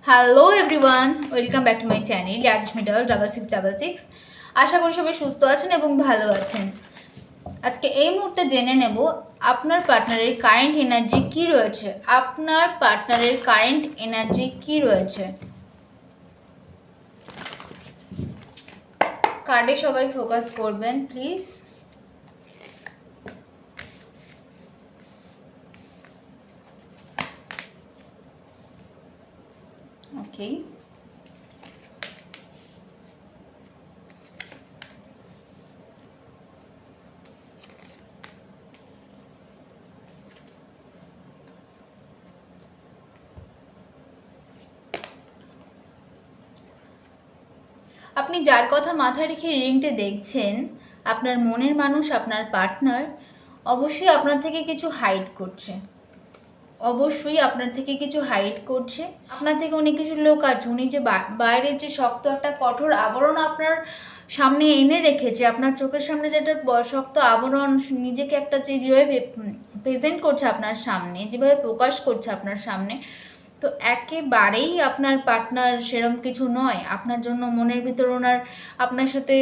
Hello everyone, welcome back to my channel Rajesh Mittal 6666। আশা করি সবাই সুস্থ আছেন এবং ভালো আছেন। আজকে এই মুহূর্তে জেনে নেব আপনার পার্টনারের কারেন্ট এনার্জি কি রয়েছে। আপনার পার্টনারের কারেন্ট এনার্জি কি রয়েছে। কার্ডে সবাই ফোকাস করবেন প্লিজ। ওকে, আপনি যার কথা মাথায় রেখে রিডিংটা দেখছেন, আপনার মনের মানুষ, আপনার পার্টনার অবশ্যই আপনার থেকে কিছু হাইড করছে। অবশ্যই আপনার থেকে কিছু হাইড করছে। আপনার থেকে উনি কিছু লুকাচ্ছে। উনি যে বাইরের যে শক্ত একটা কঠোর আবরণ আপনার সামনে এনে রেখেছে, আপনার চোখের সামনে যেটা শক্ত আবরণ, নিজেকে একটা যেভাবে প্রেজেন্ট করছে আপনার সামনে, যেভাবে প্রকাশ করছে আপনার সামনে, তো একেবারেই আপনার পার্টনার সেরম কিছু নয়। আপনার জন্য মনের ভিতর ওনার আপনার সাথে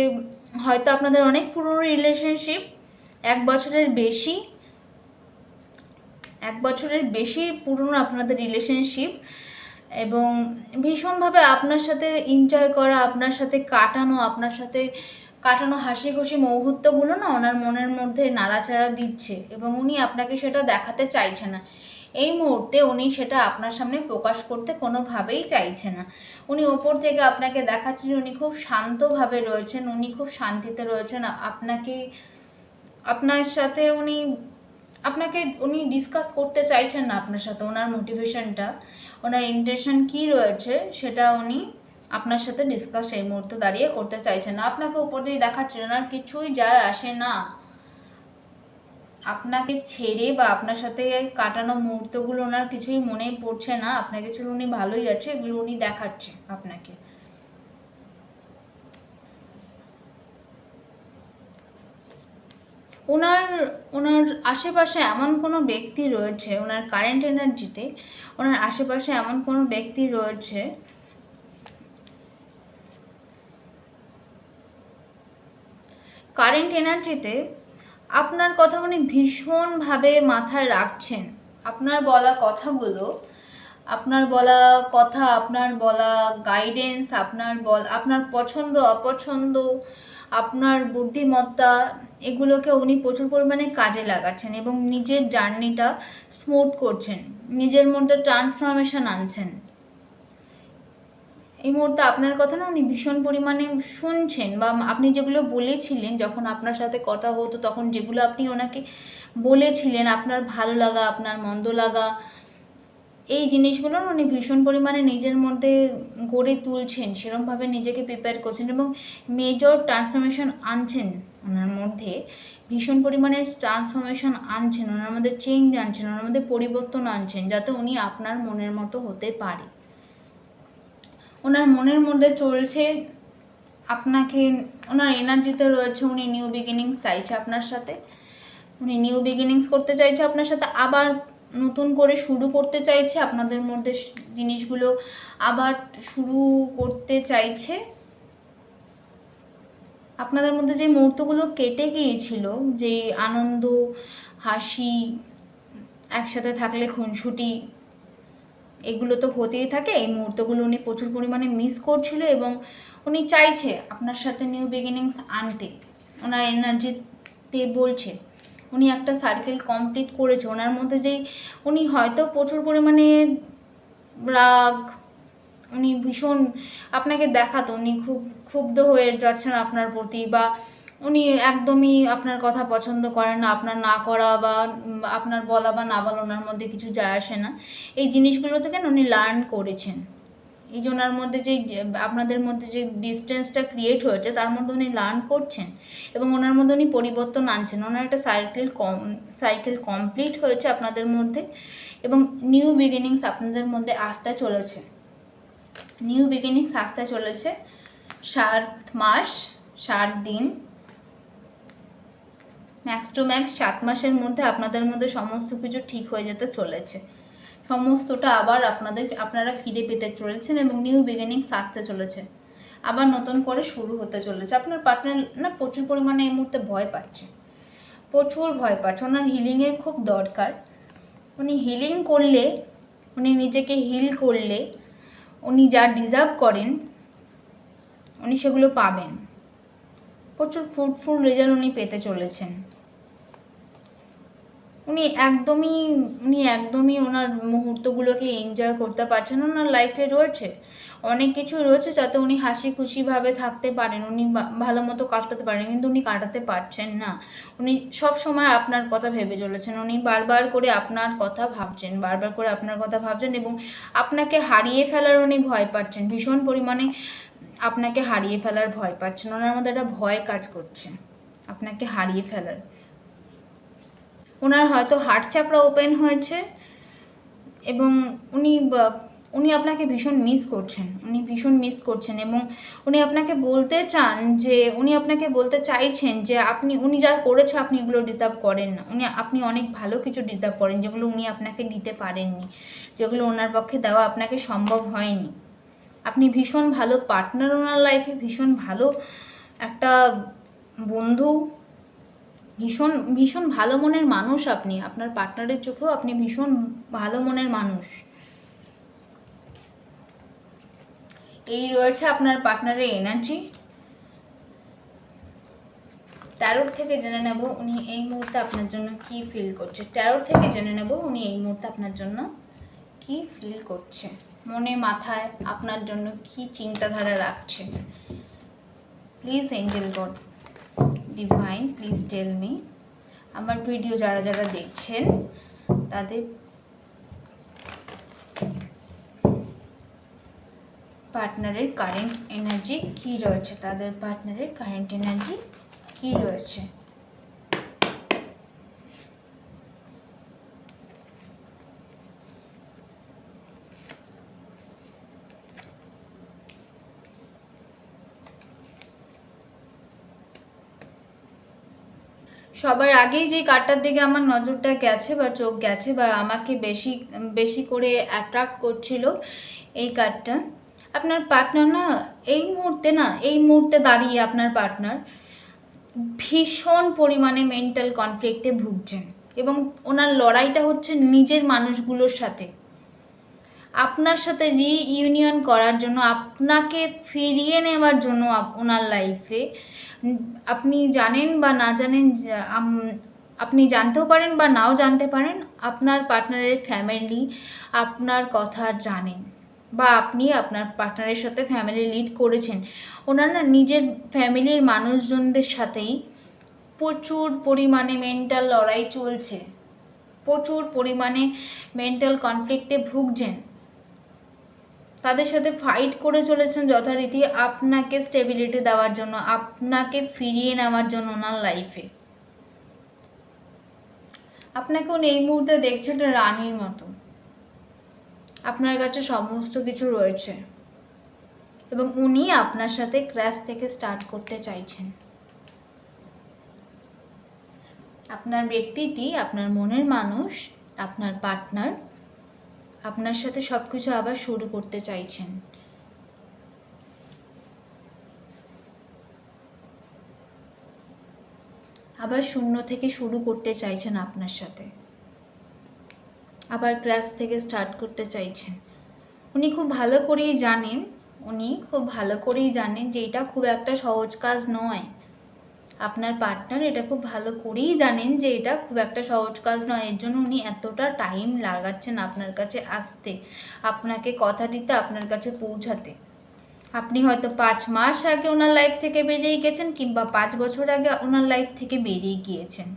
হয়তো আপনাদের অনেক পুরনো রিলেশনশিপ, 1 বছরের বেশি পুরনো আপনাদের রিলেশনশিপ, এবং ভীষণভাবে আপনার সাথে এনজয় করা, আপনার সাথে কাটানো হাসি খুশি মুহূর্তগুলো না ওনার মনের মধ্যে নাড়াচাড়া দিচ্ছে, এবং উনি আপনাকে সেটা দেখাতে চাইছে না। এই মুহূর্তে উনি সেটা আপনার সামনে প্রকাশ করতে কোনোভাবেই চাইছে না। উনি ওপর থেকে আপনাকে দেখাচ্ছে যে উনি খুব শান্তভাবে রয়েছেন, উনি খুব শান্তিতে রয়েছেন। আপনার সাথে উনি ডিসকাস করতে চাইছেন না আপনার সাথে। ওনার মোটিভেশনটা, ওনার ইন্টেনশন কি রয়েছে সেটা উনি আপনার সাথে ডিসকাস এই মুহূর্তে দাঁড়িয়ে করতে চাইছেন না। আপনাকে উপর দিয়ে দেখাচ্ছে ওনার কিছুই যায় আসে না আপনাকে ছেড়ে, বা আপনার সাথে কাটানো মুহূর্তগুলো ওনার কিছুই মনে পড়ছে না। আপনাকে ছেড়ে উনি ভালোই আছে, এগুলো উনি দেখাচ্ছে আপনাকে। ওনার ওনার আশেপাশে এমন কোনো ব্যক্তি রয়েছে, ওনার কারেন্ট এনার্জিতে ওনার আশেপাশে এমন কোনো ব্যক্তি রয়েছে কারেন্ট এনার্জিতে আপনার কথা উনি ভীষণভাবে মাথায় রাখছেন। আপনার বলা কথাগুলো, আপনার বলা কথা, আপনার বলা গাইডেন্স, আপনার পছন্দ অপছন্দ, আপনার বুদ্ধিমত্তা, এগুলোকে উনি প্রচুর পরিমাণে কাজে লাগাচ্ছেন এবং নিজের জার্নিটা স্মুথ করছেন, নিজের মধ্যে ট্রান্সফরমেশন আনছেন। এই মুহূর্তে আপনার কথা না উনি ভীষণ পরিমাণে শুনছেন, বা আপনি যেগুলো বলেছিলেন যখন আপনার সাথে কথা হতো, তখন যেগুলো আপনি ওনাকে বলেছিলেন, আপনার ভালো লাগা, আপনার মন্দ লাগা, এই জিনিসগুলো উনি ভীষণ পরিমাণে নিজের মধ্যে গড়ে তুলছেন, সেরকমভাবে নিজেকে প্রিপেয়ার করছেন এবং মেজর ট্রান্সফরমেশন আনছেন ওনার মধ্যে। ভীষণ পরিমাণে ট্রান্সফরমেশন আনছেন ওনার মধ্যে, চেঞ্জ আনছেন ওনার মধ্যে, পরিবর্তন আনছেন, যাতে উনি আপনার মনের মতো হতে পারে। ওনার মনের মধ্যে চলছে আপনাকে, ওনার এনার্জিতে রয়েছে উনি নিউ বিগিনিংস চাইছে আপনার সাথে। উনি নিউ বিগিনিংস করতে চাইছে আপনার সাথে, আবার নতুন করে শুরু করতে চাইছে আপনাদের মধ্যে জিনিসগুলো আবার শুরু করতে চাইছে। আপনাদের মধ্যে যে মুহূর্তগুলো কেটে গিয়েছিল, যে আনন্দ, হাসি, একসাথে থাকলে খুনসুটি, এগুলো তো হতেই থাকে। এই মুহূর্তগুলো উনি প্রচুর পরিমাণে মিস করছিল এবং উনি চাইছে আপনার সাথে নিউ বিগিনিংস আনতে। ওনার এনার্জিতে বলছে উনি একটা সার্কেল কমপ্লিট করেছে। ওনার মধ্যে যেই উনি হয়তো প্রচুর পরিমাণে রাগ, উনি ভীষণ আপনাকে দেখাতো উনি খুব ক্ষুব্ধ হয়ে যাচ্ছেন আপনার প্রতি, বা উনি একদমই আপনার কথা পছন্দ করেন না, আপনার না করা বা আপনার বলা বা না বলা ওনার মধ্যে কিছু যায় আসে না। এই জিনিসগুলো থেকে উনি লার্ন করেছেন। এই যে ওনার মধ্যে যে আপনাদের মধ্যে যে ডিস্টেন্সটা ক্রিয়েট হয়েছে, তার মধ্যে উনি লার্ন করছেন এবং ওনার মধ্যে উনি পরিবর্তন আনছেন। ওনার একটা সাইকেল কমপ্লিট হয়েছে আপনাদের মধ্যে, এবং নিউ বিগিনিংস আপনাদের মধ্যে আসতে চলেছে। নিউ বিগিনিংস আসতে চলেছে 7 মাস 7 দিন, ম্যাক্স টু ম্যাক্স 7 মাসের মধ্যে আপনাদের মধ্যে সমস্ত কিছু ঠিক হয়ে যেতে চলেছে। সমস্তটা আবার আপনারা ফিরে পেতে চলেছেন এবং নিউ বিগিনিং আসতে চলেছে, আবার নতুন করে শুরু হতে চলেছে। আপনার পার্টনার না প্রচুর পরিমাণে এই মুহূর্তে ভয় পাচ্ছে, প্রচুর ভয় পাচ্ছে। ওনার হিলিংয়ের খুব দরকার। উনি হিলিং করলে, উনি নিজেকে হিল করলে, উনি যা ডিজার্ভ করেন উনি সেগুলো পাবেন। প্রচুর ফ্রুটফুল রেজাল্ট উনি পেতে চলেছেন। উনি একদমই ওনার মুহূর্তগুলোকে এনজয় করতে পারছেন। ওনার লাইফে রয়েছে অনেক কিছু রয়েছে যাতে উনি হাসি খুশিভাবে থাকতে পারেন, উনি ভালো মতো কাটাতে পারেন, কিন্তু উনি কাটাতে পারছেন না। উনি সব সময় আপনার কথা ভেবে চলেছেন, উনি বারবার করে আপনার কথা ভাবছেন, এবং আপনাকে হারিয়ে ফেলার উনি ভয় পাচ্ছেন, ভীষণ পরিমাণে আপনাকে হারিয়ে ফেলার ভয় পাচ্ছেন। ওনার মধ্যে একটা ভয় কাজ করছে আপনাকে হারিয়ে ফেলার। ওনার হয়তো হার্ট চাকরা ওপেন হয়েছে এবং উনি আপনাকে ভীষণ মিস করছেন এবং উনি আপনাকে বলতে চাইছেন যে উনি যা করেছে আপনি এগুলো ডিজার্ভ করেন না। আপনি অনেক ভালো কিছু ডিজার্ভ করেন যেগুলো উনি আপনাকে দিতে পারেননি, যেগুলো ওনার পক্ষে দেওয়া আপনাকে সম্ভব হয়নি। আপনি ভীষণ ভালো পার্টনার ওনার লাইফে, ভীষণ ভালো একটা বন্ধু, ভীষণ ভালো মনের মানুষ। আপনার পার্টনারের চোখেও আপনি ভীষণ ভালো মনের মানুষ। এই রয়েছে আপনার পার্টনারের এনার্জি। ট্যারোট থেকে জেনে নেব উনি এই মুহূর্তে আপনার জন্য কি ফিল করছে। মনে মাথায় আপনার জন্য কি চিন্তাধারা রাখছে। Please angel God divine, please tell me. আমার ভিডিও যারা দেখছেন তাদের পার্টনারের কারেন্ট এনার্জি কি রয়েছে, সবার আগেই যে কার্ডটার দিকে আমার নজরটা গেছে বা চোখ গেছে বা আমাকে বেশি করে অ্যাট্রাক্ট করছিল এই কার্ডটা, আপনার পার্টনার এই মুহূর্তে দাঁড়িয়ে আপনার পার্টনার ভীষণ পরিমাণে মেন্টাল কনফ্লিক্টে ভুগছেন এবং ওনার লড়াইটা হচ্ছে নিজের মানুষগুলোর সাথে, আপনার সাথে রিইউনিয়ন করার জন্য, আপনাকে ফিরিয়ে নেওয়ার জন্য ওনার লাইফে। আপনি জানেন বা না জানেন, আপনি জানতেও পারেন বা নাও জানতে পারেন, আপনার পার্টনারের ফ্যামিলি আপনার কথা জানেন বা আপনি আপনার পার্টনারের সাথে ফ্যামিলি লিড করেছেন। ওনার না নিজের ফ্যামিলির মানুষজনদের সাথেই প্রচুর পরিমাণে মেন্টাল লড়াই চলছে, প্রচুর পরিমাণে মেন্টাল কনফ্লিক্টে ভুগছেন। তাদের সাথে ফাইট করে চলেছেন যথারীতি আপনাকে স্টেবিলিটি দেওয়ার জন্য, আপনাকে ফিরিয়ে নেওয়ার জন্য ওনার লাইফে। আপনাকে উনি এই মুহূর্তে দেখছেন একটা রানীর মতো, আপনার কাছে সমস্ত কিছু রয়েছে এবং উনি আপনার সাথে ক্র্যাশ থেকে স্টার্ট করতে চাইছেন। আপনার ব্যক্তিটি, আপনার মনের মানুষ, আপনার পার্টনার আপনার সাথে সব কিছু আবার শুরু করতে চাইছেন। আবার শূন্য থেকে শুরু করতে চাইছেন আপনার সাথে, আবার ক্র্যাশ থেকে স্টার্ট করতে চাইছেন। উনি খুব ভালো করেই জানেন যে এটা খুব একটা সহজ কাজ নয়। আপনার পার্টনার এটা খুব ভালো করেই জানেন যে এটা খুব একটা সহজ কাজ নয়। এর জন্য উনি এতটা টাইম লাগাচ্ছেন আপনার কাছে আসতে, আপনাকে কথা দিতে, আপনার কাছে পৌঁছাতে। আপনি হয়তো 5 মাস আগে ওনার লাইফ থেকে বেরিয়ে গেছেন কিংবা 5 বছর আগে ওনার লাইফ থেকে বেরিয়ে গিয়েছেন,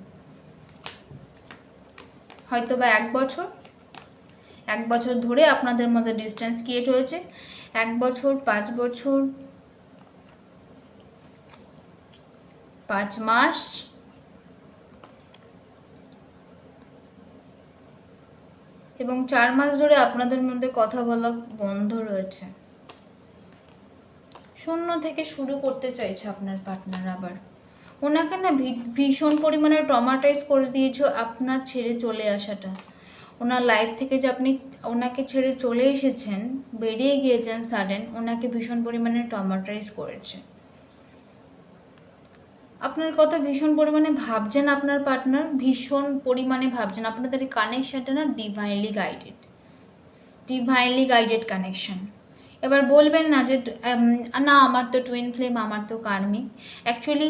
হয়তো বা 1 বছর ধরে আপনাদের মধ্যে ডিস্টেন্স ক্রিয়েট হয়েছে। 1 বছর, 5 বছর, 5 মাস এবং 4 মাস ধরে আপনাদের মধ্যে কথা বলা বন্ধ রয়েছে। শূন্য থেকে শুরু করতে চাইছে আপনার পার্টনার। আবার ওনাকে না ভীষণ পরিমাণে ট্রমাটাইজ করে দিয়েছে আপনার ছেড়ে চলে আসাটা। ওনার লাইফ থেকে যে আপনি ওনাকে ছেড়ে চলে এসেছেন, বেরিয়ে গিয়েছেন সাডেন, ওনাকে ভীষণ পরিমাণে ট্রমাটাইজ করেছে। আপনার কথা ভীষণ পরিমাণে ভাবছেন আপনার পার্টনার, ভীষণ পরিমাণে ভাবছেন। আপনাদের এই কানেকশনটা না ডিভাইনলি গাইডেড কানেকশন। এবার বলবেন না যে না আমার তো টুইন ফ্লেম, আমার তো কার্মিক। অ্যাকচুয়ালি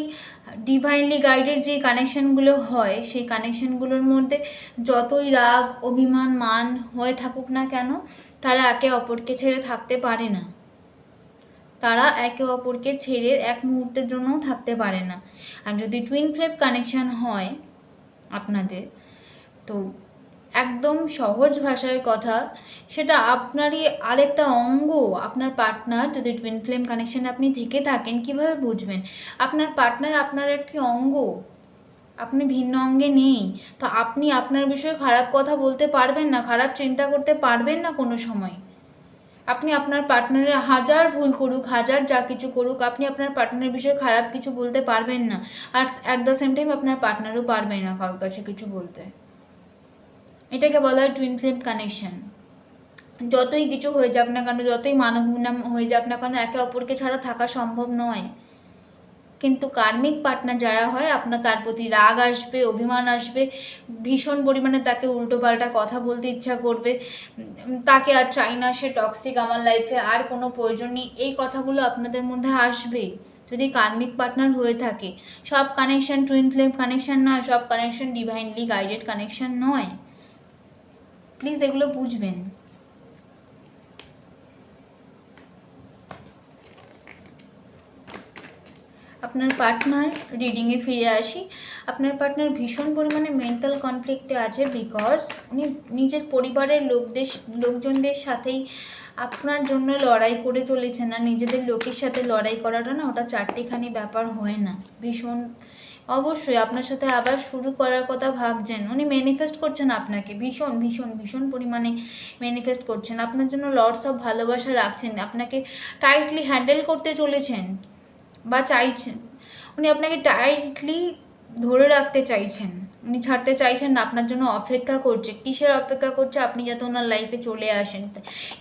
ডিভাইনলি গাইডেড যে কানেকশনগুলো হয়, সেই কানেকশনগুলোর মধ্যে যতই রাগ, অভিমান, মান হয়ে থাকুক না কেন, তারা একে অপরকে ছেড়ে থাকতে পারে না। তারা একে অপরকে ছেড়ে এক মুহূর্তের জন্যও থাকতে পারে না। আর যদি টুইন ফ্লেম কানেকশন হয় আপনাদের, তো একদম সহজ ভাষায় কথা, সেটা আপনারই আরেকটা অঙ্গ। আপনার পার্টনার যদি টুইন ফ্লেম কানেকশানে আপনি থেকে থাকেন, কিভাবে বুঝবেন? আপনার পার্টনার আপনার একটি অঙ্গ, আপনি ভিন্ন অঙ্গে নেই। তো আপনি আপনার বিষয়ে খারাপ কথা বলতে পারবেন না, খারাপ চিন্তা করতে পারবেন না কোনো সময়। আপনি আপনার পার্টনারের হাজার ভুল করুক, হাজার যা কিছু করুক, আপনি আপনার পার্টনারের বিষয়ে খারাপ কিছু বলতে পারবেন না। আর অ্যাট দ্য সেম টাইম আপনার পার্টনারও পারবে না কারোর কাছে কিছু বলতে। এটাকে বলা হয় টুইন ফ্লেম কানেকশন। যতই কিছু হয়ে যাক না কেন, যতই মানবনাম হয়ে যাক না কেন, একে অপরকে ছাড়া থাকা সম্ভব নয়। কিন্তু কার্মিক পার্টনার যারা হয়, আপনার তার প্রতি রাগ আসবে, অভিমান আসবে, ভীষণ পরিমাণে তাকে উল্টোপাল্টা কথা বলতে ইচ্ছা করবে, তাকে আর চাই না, সে টক্সিক, আমার লাইফে আর কোনো প্রয়োজন নেই, এই কথাগুলো আপনাদের মধ্যে আসবে যদি কার্মিক পার্টনার হয়ে থাকে। সব কানেকশন টুইন ফ্লেম কানেকশন নয়, সব কানেকশন ডিভাইনলি গাইডেড কানেকশন নয়। প্লিজ এগুলো বুঝবেন। আপনার পার্টনার রিডিংয়ে ফিরে আসি। আপনার পার্টনার ভীষণ পরিমাণে মেন্টাল কনফ্লিক্টে আছে, বিকজ উনি নিজের পরিবারের লোকজনদের সাথেই আপনার জন্য লড়াই করে চলেছেন। না, নিজেদের লোকের সাথে লড়াই করাটা না, ওটা চারটেখানি ব্যাপার হয় না। ভীষণ অবশ্যই আপনার সাথে আবার শুরু করার কথা ভাবছেন। উনি ম্যানিফেস্ট করছেন আপনাকে, ভীষণ ভীষণ ভীষণ পরিমাণে ম্যানিফেস্ট করছেন। আপনার জন্য লটস অফ ভালোবাসা রাখছেন, আপনাকে টাইটলি হ্যান্ডেল করতে চলেছেন বা চাইছেন। উনি আপনাকে টাইটলি ধরে রাখতে চাইছেন, উনি ছাড়তে চাইছেন না, আপনার জন্য অপেক্ষা করছে। কিসের অপেক্ষা করছে? আপনি যাতে ওনার লাইফে চলে আসেন,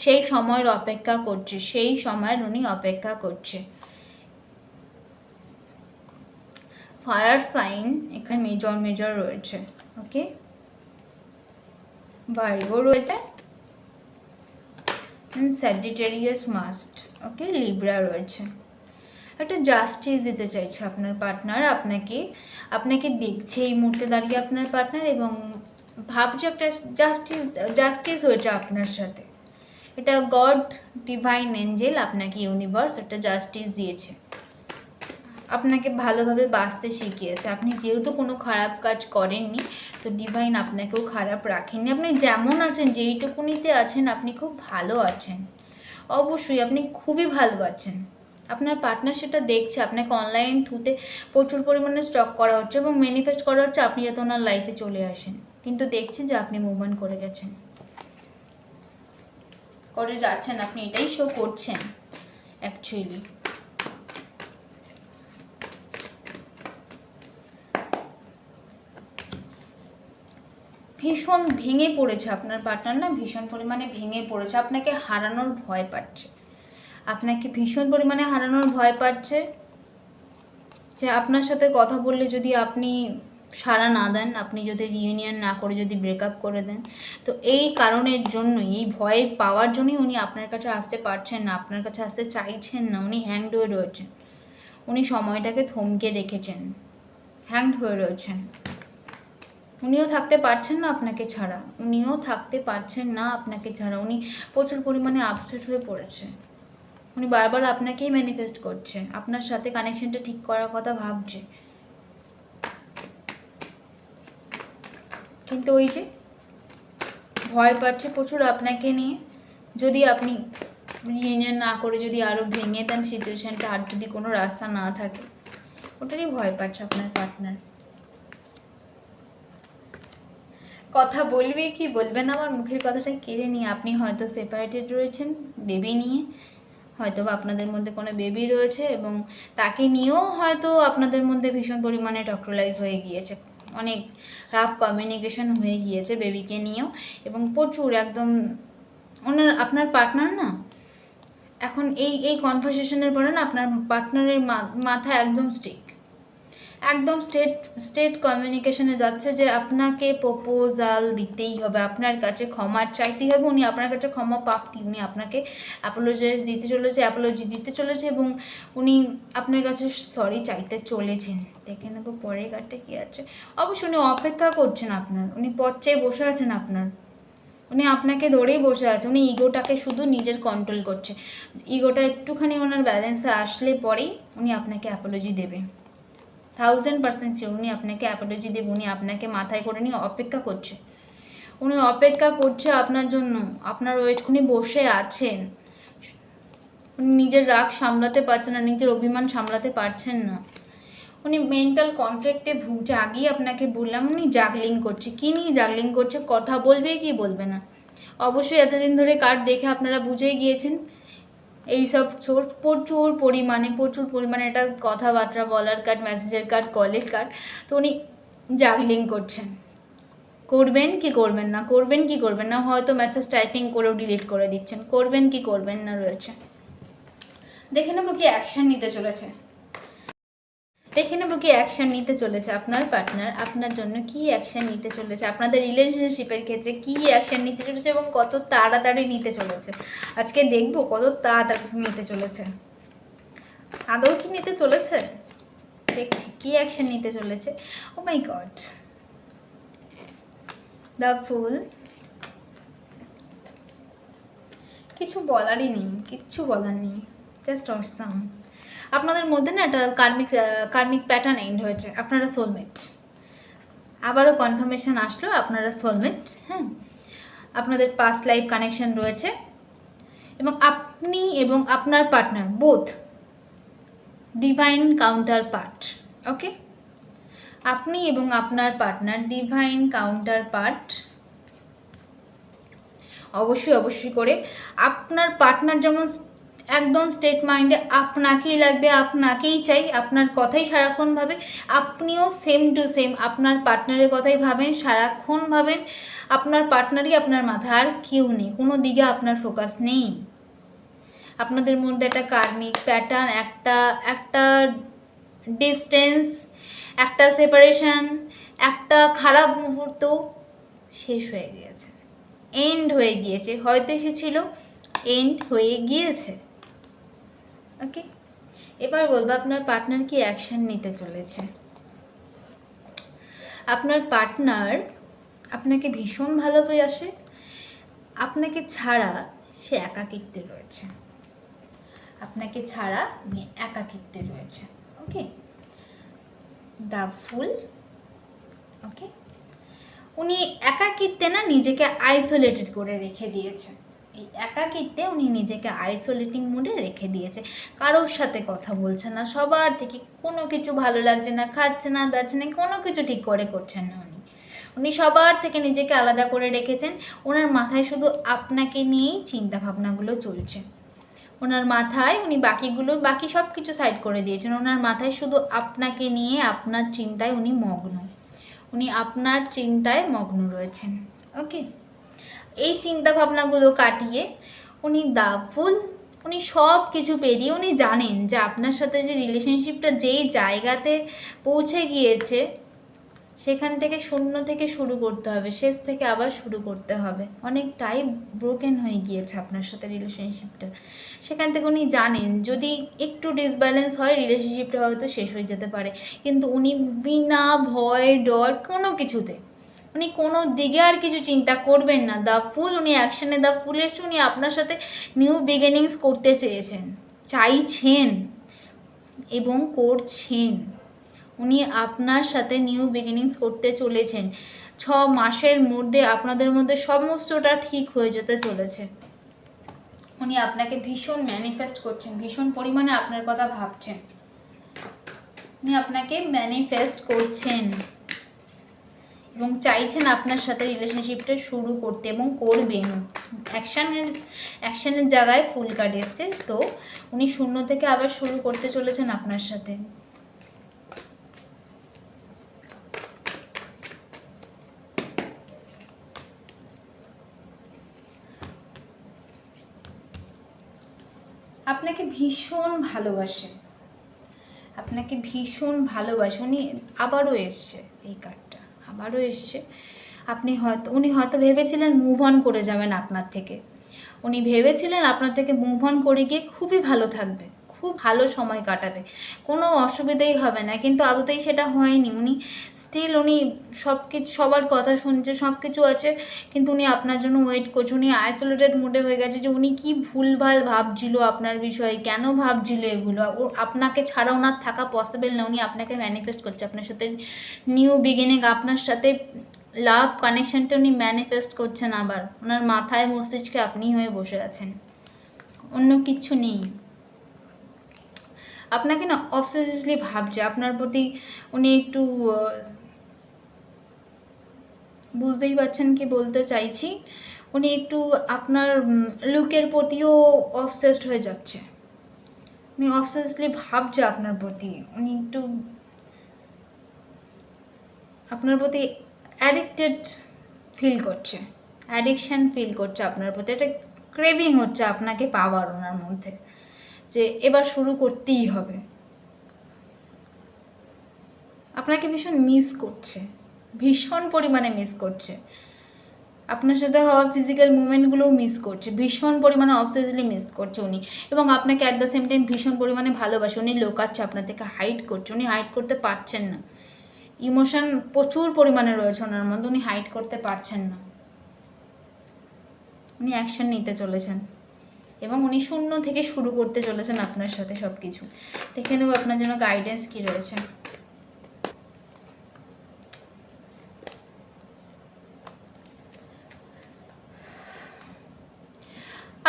সেই সময়ের অপেক্ষা করছে, সেই সময়ের উনি অপেক্ষা করছে। ফায়ার সাইন এখানে মেজর রয়েছে, ওকে, ভার্গো রয়েছে, স্যাজিটেরিয়াস মাস্ট, ওকে, লিব্রা রয়েছে। একটা জাস্টিস দিতে চাইছে আপনার পার্টনার আপনাকে দেখছে এই মুহূর্তে দাঁড়িয়ে আপনার পার্টনার, এবং ভাবছে একটা জাস্টিস হয়েছে আপনার সাথে। এটা গড, ডিভাইন এঞ্জেল, আপনাকে ইউনিভার্স একটা জাস্টিস দিয়েছে, আপনাকে ভালোভাবে বাঁচতে শিখিয়েছে। আপনি যেহেতু কোনো খারাপ কাজ করেননি, তো ডিভাইন আপনাকেও খারাপ রাখেননি। আপনি যেমন আছেন, যেইটুকুনিতে আছেন, আপনি খুব ভালো আছেন। অবশ্যই আপনি খুবই ভালো আছেন। আপনার পার্টনার সেটা দেখছে, আপনাকে অনলাইন থ্রুতে প্রচুর পরিমাণে স্টক করা হচ্ছে এবং ম্যানিফেস্ট করা হচ্ছে আপনি যাতে ওনার লাইফে চলে আসেন, কিন্তু দেখছেন যে আপনি মুভ অন করে গেছেন, করে যাচ্ছেন, আপনি এটাই শো করছেন অ্যাকচুয়ালি। ভীষণ ভেঙে পড়েছে আপনার পার্টনার, না ভীষণ পরিমাণে ভেঙে পড়েছে, আপনাকে হারানোর ভয় পাচ্ছে, আপনাকে ভীষণ পরিমাণে হারানোর ভয় পাচ্ছে, যে আপনার সাথে কথা বললে যদি আপনি সাড়া না দেন, আপনি যদি রিইউনিয়ন না করে যদি ব্রেকআপ করে দেন, তো এই কারণের জন্যই, এই ভয়ের পাওয়ার জন্যই উনি আপনার কাছে আসতে পারছেন না, আপনার কাছে আসতে চাইছেন না। উনি হ্যাংড হয়ে রয়েছেন, উনি সময়টাকে থমকে রেখেছেন, হ্যাংড হয়ে রয়েছেন। উনিও থাকতে পারছেন না আপনাকে ছাড়া, উনি প্রচুর পরিমাণে আপসেট হয়ে পড়েছে। উনি বারবার আপনাকেই ম্যানিফেস্ট করছে, আপনার সাথে কানেকশনটা ঠিক করার কথা ভাবছে, কিন্তু ওই যে ভয় পাচ্ছে প্রচুর আপনাকে নিয়ে। যদি আপনি রিইউনিয়ন না করে যদি আরও ভেঙে দেন সিচুয়েশানটা, আর যদি কোনো রাস্তা না থাকে, ওটারই ভয় পাচ্ছে আপনার পার্টনার। কথা বলবে কি বলবে না, আমার মুখের কথাটা কেড়ে নিয়ে। আপনি হয়তো সেপারেটেড রয়েছেন বেবি নিয়ে, হয়তো আপনাদের মধ্যে কোনো বেবি রয়েছে এবং তাকে নিয়েও হয়তো আপনাদের মধ্যে ভীষণ পরিমাণে টক্টোলাইজ হয়ে গিয়েছে, অনেক রাফ কমিউনিকেশন হয়ে গিয়েছে বেবিকে নিয়েও, এবং প্রচুর একদম আপনার পার্টনার না এখন এই কনভারসেশনের পরে না আপনার পার্টনারের মাথা একদম একদম স্টেট কমিউনিকেশনে যাচ্ছে যে আপনাকে প্রপোজাল দিতেই হবে, আপনার কাছে ক্ষমা চাইতেই হবে, উনি আপনার কাছে ক্ষমা প্রাপ্তি, উনি আপনাকে অ্যাপোলজি দিতে চলেছে এবং উনি আপনার কাছে সরি চাইতে চলেছেন। দেখে নেবো পরের কার্ডটা কী আছে। অবশ্যই উনি অপেক্ষা করছেন আপনার, উনি পথ চেয়ে বসে আছেন আপনার, উনি আপনাকে ধরেই বসে আছে, উনি ইগোটাকে শুধু নিজের কন্ট্রোল করছে। ইগোটা একটুখানি ওনার ব্যালেন্সে আসলে পরেই উনি আপনাকে অ্যাপোলজি দেবে, 1000% শিওর উনি আপনাকে অ্যাপোলজি দেবে। উনি আপনাকে মাথায় করে নিয়ে অপেক্ষা করছে, উনি অপেক্ষা করছে আপনার জন্য, আপনার উনি বসে আছেন, উনি নিজের রাগ সামলাতে পারছেন না, নিজের অভিমান সামলাতে পারছেন না, উনি মেন্টাল কনফ্লিক্টে ভুগছে। আগেই আপনাকে বললাম উনি জাগলিং করছে। কী নিয়ে জাগলিং করছে, কথা বলবে কি বলবে না, অবশ্যই এতদিন ধরে কার্ড দেখে আপনারা বুঝেই গিয়েছেন এইসব সোর্স প্রচুর পরিমাণে এটা কথাবার্তা বলার কার্ড, মেসেজের কার্ড, কলের কার্ড। তো উনি জাগলিং করছেন, করবেন কি করবেন না, করবেন কি করবেন না, হয়তো মেসেজ টাইপিং করেও ডিলিট করে দিচ্ছেন, করবেন কি করবেন না রয়েছে। দেখে নেবো কি অ্যাকশন নিতে চলেছে, আপনার পার্টনার আপনার জন্য কি অ্যাকশন নিতে চলেছে, আপনাদের রিলেশনশিপের ক্ষেত্রে কি অ্যাকশন নিতে চলেছে এবং কত তাড়াতাড়ি নিতে চলেছে। আজকে দেখবো কত তাড়াতাড়ি নিতে চলেছে, আদৌ কি নিতে চলেছে, দেখছি কি অ্যাকশন নিতে চলেছে। ও মাই গড, দ্য ফুল। কিছু বলারই নেই, কিচ্ছু বলার নেই, জাস্ট অসাম। আপনাদের মধ্যে না একটা কার্মিক প্যাটার্ন এন্ড হয়েছে, আপনারা সোলমেট। আবারও কনফার্মেশন আসলো আপনারা সোলমেট। হ্যাঁ, আপনাদের পাস্ট লাইফ কানেকশন রয়েছে এবং আপনি এবং আপনার partner both divine counterpart. Okay, আপনি এবং আপনার পার্টনার ডিভাইন কাউন্টার পার্ট। অবশ্যই করে আপনার পার্টনার যেমন একদম স্টেট মাইন্ডে আপনাকেই লাগবে, আপনাকেই চাই, আপনার কথাই সারাক্ষণ ভাবে, আপনিও সেম টু সেম আপনার পার্টনারের কথাই ভাবেন, সারাক্ষণ ভাবেন। আপনার পার্টনারই আপনার মাথায়, আর কেউ নেই, কোনো দিকে আপনার ফোকাস নেই। আপনাদের মধ্যে একটা কার্মিক প্যাটার্ন, একটা ডিস্টেন্স, একটা সেপারেশন, একটা খারাপ মুহূর্ত শেষ হয়ে গিয়েছে, এন্ড হয়ে গিয়েছে, হয়তো এসেছিল, এন্ড হয়ে গিয়েছে। ওকে, এবার বলবো আপনার পার্টনার কি অ্যাকশন নিতে চলেছে। আপনার পার্টনার আপনাকে ভীষণ ভালোবাসে, আপনাকে ছাড়া সে একাকিত্বে রয়েছে, আপনাকে ছাড়া উনি একাকিত্বে রয়েছে। ওকে, দ্য ফুল। ওকে, উনি একাকিত্বে না নিজেকে আইসোলেটেড করে রেখে দিয়েছে, এই একাকিত্বে উনি নিজেকে আইসোলেটিং মোডে রেখে দিয়েছে, কারোর সাথে কথা বলছে না, সবার থেকে কোনো কিছু ভালো লাগছে না, খাচ্ছে না দাচ্ছে না, কোনো কিছু ঠিক করে করছেন না উনি সবার থেকে নিজেকে আলাদা করে রেখেছেন। ওনার মাথায় শুধু আপনাকে নিয়েই চিন্তা ভাবনাগুলো চলছে, ওনার মাথায় উনি বাকি সব কিছু সাইড করে দিয়েছেন, ওনার মাথায় শুধু আপনাকে নিয়ে, আপনার চিন্তায় উনি মগ্ন, উনি আপনার চিন্তায় মগ্ন রয়েছেন। ওকে, এই চিন্তা ভাবনাগুলো কাটিয়ে উনি দ্য ফুল, উনি সব কিছু পেরিয়ে উনি জানেন যে আপনার সাথে যে রিলেশনশিপটা যেই জায়গাতে পৌঁছে গিয়েছে সেখান থেকে শূন্য থেকে শুরু করতে হবে, শেষ থেকে আবার শুরু করতে হবে। অনেকটাই ব্রোকেন হয়ে গিয়েছে আপনার সাথে রিলেশনশিপটা, সেখান থেকে উনি জানেন যদি একটু ডিসব্যালেন্স হয় রিলেশনশিপটা হয়তো শেষ হয়ে যেতে পারে, কিন্তু উনি বিনা ভয় ডর কোনো কিছুতে উনি কোনো দিকে আর কিছু চিন্তা করবেন না। দ্য ফুল, উনি অ্যাকশনে দ্য ফুল এসে উনি আপনার সাথে নিউ বিগিনিংস করতে চাইছেন এবং করছেন। উনি আপনার সাথে নিউ বিগিনিংস করতে চলেছেন, 6 মাসের মধ্যে আপনাদের মধ্যে সমস্তটা ঠিক হয়ে যেতে চলেছে। উনি আপনাকে ভীষণ ম্যানিফেস্ট করছেন, ভীষণ পরিমাণে আপনার কথা ভাবছেন, উনি আপনাকে ম্যানিফেস্ট করছেন এবং চাইছেন আপনার সাথে রিলেশনশিপটা শুরু করতে এবং করবেন। অ্যাকশনের জায়গায় ফুল কার্ড এসছে, তো উনি শূন্য থেকে আবার শুরু করতে চলেছেন আপনার সাথে। আপনাকে ভীষণ ভালোবাসে, আপনাকে ভীষণ ভালোবাসে। উনি আবারও এসছে, এই কার্ডটা আবারও এসছে। উনি হয়তো ভেবেছিলেন মুভ অন করে যাবেন আপনার থেকে। উনি ভেবেছিলেন আপনার থেকে মুভ অন করে গিয়ে খুবই ভালো থাকবে, খুব ভালো সময় কাটাবে, কোনো অসুবিধেই হবে না, কিন্তু আদতেই সেটা হয়নি। উনি স্টিল উনি সবার কথা শুনছে, সব কিছু আছে, কিন্তু উনি আপনার জন্য ওয়েট করছে। উনি আইসোলেটেড মুডে হয়ে গেছে যে উনি কি ভুলভাল ভাবছিল আপনার বিষয়ে, কেন ভাবছিল এগুলো। আপনাকে ছাড়া ওনার থাকা পসিবল না। উনি আপনাকে ম্যানিফেস্ট করছে, আপনার সাথে নিউ বিগিনিং, আপনার সাথে লাভ কানেকশনটা উনি ম্যানিফেস্ট করছেন। আবার ওনার মাথায় মস্তিষ্কে আপনি হয়ে বসে আছেন, অন্য কিছু নেই। আপনাকে না অবসেসিভলি ভাবছে, আপনার প্রতি উনি একটু বুঝতেই পারছেন কি বলতে চাইছি, উনি একটু আপনার লুকের প্রতিও অবসেসড হয়ে যাচ্ছে। উনি অবসেসিভলি ভাবছে আপনার প্রতি, উনি একটু আপনার প্রতি অ্যাডিক্টেড ফিল করছে, অ্যাডিকশান ফিল করছে আপনার প্রতি। একটা ক্রেভিং হচ্ছে আপনাকে পাওয়ার ওনার মধ্যে, যে এবার শুরু করতেই হবে। আপনাকে ভীষণ মিস করছে, ভীষণ পরিমাণে মিস করছে। আপনার সাথে হওয়া ফিজিক্যাল মুভমেন্টগুলোও মিস করছে, ভীষণ পরিমাণে অবসেসিভলি মিস করছে উনি। এবং আপনাকে অ্যাট দ্য সেম টাইম ভীষণ পরিমাণে ভালোবাসে। উনি লোকাচ্ছে আপনার থেকে, হাইড করছে, উনি হাইড করতে পারছেন না। ইমোশন প্রচুর পরিমাণে রয়েছে ওনার মধ্যে, উনি হাইড করতে পারছেন না। উনি অ্যাকশন নিতে চলেছেন এবং উনি শূন্য থেকে শুরু করতে চলেছেন আপনার সাথে সব কিছু। দেখে নেব আপনার জন্য গাইডেন্স কী রয়েছে।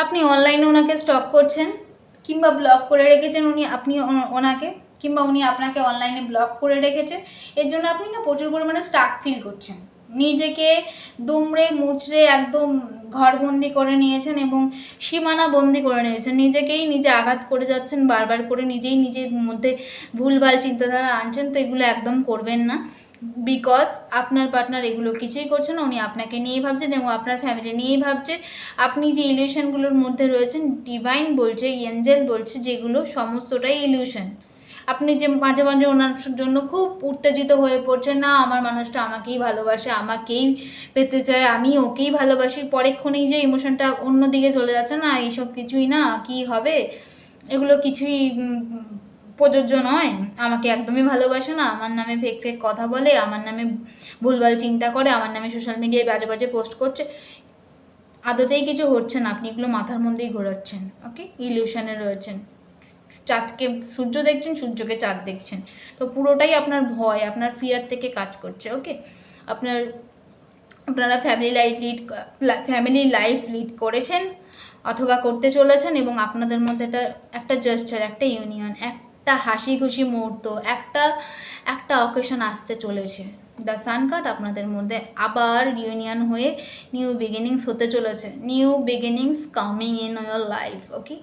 আপনি অনলাইনে ওনাকে স্টক করছেন কিংবা ব্লক করে রেখেছেন আপনি ওনাকে, কিংবা উনি আপনাকে অনলাইনে ব্লক করে রেখেছে। এর জন্য আপনি না প্রচুর পরিমাণে স্টাক ফিল করছেন, নিজেকে দুমড়ে মুচড়ে একদম ঘরবন্দি করে নিয়েছেন এবং সীমানা বন্দি করে নিয়েছেন। নিজেকেই নিজে আঘাত করে যাচ্ছেন বারবার করে, নিজেই নিজের মধ্যে ভুলভাল চিন্তাধারা আনছেন। তো এগুলো একদম করবেন না, বিকজ আপনার পার্টনার এগুলো কিছুই করছে না। উনি আপনাকে নিয়েই ভাবছেন এবং আপনার ফ্যামিলি নিয়েই ভাবছে। আপনি যে ইলিউশনগুলোর মধ্যে রয়েছেন, ডিভাইন বলছে, এঞ্জেল বলছে, যেগুলো সমস্তটাই ইলিউশন। আপনি যে মাঝে মাঝে ওনার জন্য খুব উত্তেজিত হয়ে পড়ছেন, না আমার মানুষটা আমাকেই ভালোবাসে, আমাকেই পেতে চায়, আমি ওকেই ভালোবাসি, পরেক্ষণেই যে ইমোশনটা অন্যদিকে চলে যাচ্ছে, না এইসব কিছুই না, কি হবে, এগুলো কিছুই প্রযোজ্য নয়, আমাকে একদমই ভালোবাসে না, আমার নামে ফেক ফেক কথা বলে, আমার নামে ভুলভাল চিন্তা করে, আমার নামে সোশ্যাল মিডিয়ায় বাজে বাজে পোস্ট করছে। আদতেই কিছু হচ্ছে না, আপনি এগুলো মাথার মধ্যেই ঘোরাচ্ছেন। ওকে, ইলিউশনে রয়েছেন, চাঁদকে সূর্য দেখছেন, সূর্যকে চাঁদ দেখছেন। তো পুরোটাই আপনার ভয়, আপনার ফিয়ার থেকে কাজ করছে। ওকে, আপনারা ফ্যামিলি লাইফ লিড করেছেন অথবা করতে চলেছেন, এবং আপনাদের মধ্যে একটা জেস্চার, একটা ইউনিয়ন, একটা হাসি খুশি মুহূর্ত, একটা অকেশন আসতে চলেছে। দ্য সান কার্ড আপনাদের মধ্যে আবার ইউনিয়ন হয়ে নিউ বিগিনিংস হতে চলেছে, new beginnings coming in your life. Okay,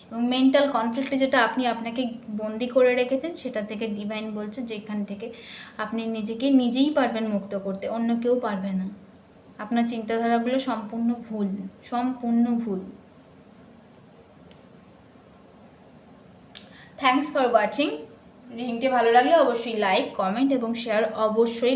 এবং মেন্টাল কনফ্লিক্টে যেটা আপনি আপনাকে বন্দি করে রেখেছেন, সেটা থেকে ডিভাইন বলছে যে এখান থেকে আপনি নিজেকে নিজেই পারবেন মুক্ত করতে, অন্য কেউ পারবে না। আপনার চিন্তাধারাগুলো সম্পূর্ণ ভুল, সম্পূর্ণ ভুল। Thanks for watching. রিডিংটি ভালো লাগলে অবশ্যই লাইক, কমেন্ট এবং শেয়ার অবশ্যই